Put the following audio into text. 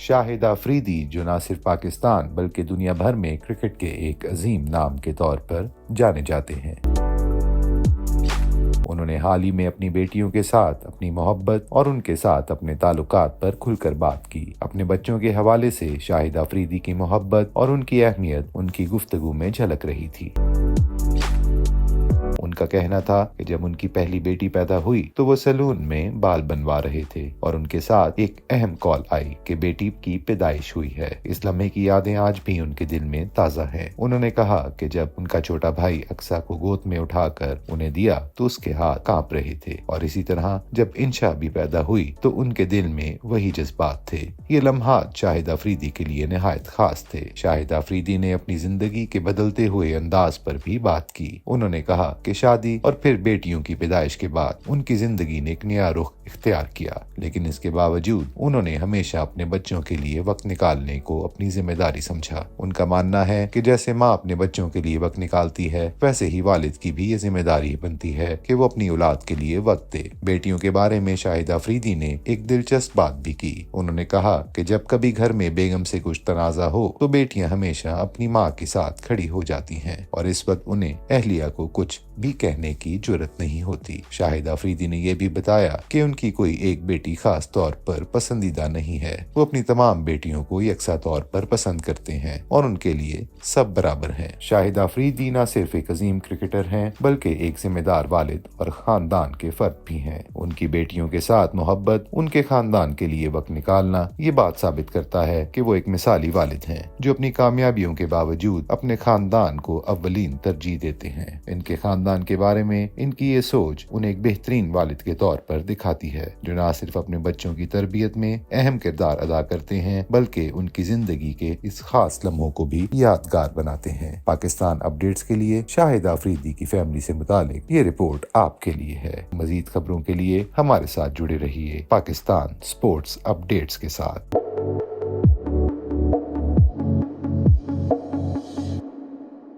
शाहिद आफरीदी, जो न सिर्फ पाकिस्तान बल्कि दुनिया भर में क्रिकेट के एक अजीम नाम के तौर पर जाने जाते हैं। उन्होंने हाल ही में अपनी बेटियों के साथ अपनी मोहब्बत और उनके साथ अपने ताल्लुकात पर खुलकर बात की। अपने बच्चों के हवाले से शाहिद आफरीदी की मोहब्बत और उनकी अहमियत उनकी गुफ्तगू में झलक रही थी। उनका कहना था कि जब उनकी पहली बेटी पैदा हुई तो वो सैलून में बाल बनवा रहे थे और उनके साथ एक अहम कॉल आई कि बेटी की पैदाइश हुई है। इस लम्हे की यादें आज भी उनके दिल में ताज़ा हैं। उन्होंने कहा कि जब उनका छोटा भाई अक्सा को गोद में उठाकर उन्हें दिया तो उसके हाथ कांप रहे थे, और इसी तरह जब इंशा भी पैदा हुई तो उनके दिल में वही जज्बात थे। ये लम्हात शाहिद आफरीदी के लिए निहायत खास थे। शाहिद आफरीदी ने अपनी जिंदगी के बदलते हुए अंदाज पर भी बात की। उन्होंने कहा कि शादी और फिर बेटियों की पैदाइश के बाद उनकी जिंदगी ने एक नया रुख इख्तियार किया, लेकिन इसके बावजूद उन्होंने हमेशा अपने बच्चों के लिए वक्त निकालने को अपनी जिम्मेदारी समझा। उनका मानना है कि जैसे माँ अपने बच्चों के लिए वक्त निकालती है, वैसे ही वालिद की भी ये जिम्मेदारी बनती है कि वो अपनी औलाद के लिए वक्त दे। बेटियों के बारे में शाहिद आफरीदी ने एक दिलचस्प बात भी की। उन्होंने कहा कि जब कभी घर में बेगम से कुछ तनाजा हो तो बेटियां हमेशा अपनी माँ के साथ खड़ी हो जाती हैं और इस वक्त उन्हें अहलिया को कुछ भी कहने की जरूरत नहीं होती। शाहिद आफरीदी ने यह भी बताया कि उनकी कोई एक बेटी खास तौर पर पसंदीदा नहीं है। वो अपनी तमाम बेटियों को यकसा तौर पर पसंद करते हैं और उनके लिए सब बराबर हैं। शाहिद आफरीदी न सिर्फ एक अजीम क्रिकेटर हैं बल्कि एक जिम्मेदार वालिद और खानदान के फर्द भी हैं। उनकी बेटियों के साथ मोहब्बत, उनके खानदान के लिए वक्त निकालना, ये बात साबित करता है कि वो एक मिसाली वालिद हैं जो अपनी कामयाबियों के बावजूद अपने खानदान को अव्वलीन तरजीह देते हैं। इनके खानदान के बारे में इनकी ये सोच उन्हें एक बेहतरीन वालिद के तौर पर दिखाती है, जो न सिर्फ अपने बच्चों की तरबियत में अहम किरदार अदा करते हैं बल्कि उनकी जिंदगी के इस खास लम्हों को भी यादगार बनाते हैं। पाकिस्तान अपडेट्स के लिए शाहिद आफरीदी की फैमिली से मुतालिक ये रिपोर्ट आपके लिए है। मजीद खबरों के लिए हमारे साथ जुड़े रहिए पाकिस्तान स्पोर्ट्स अपडेट्स के साथ।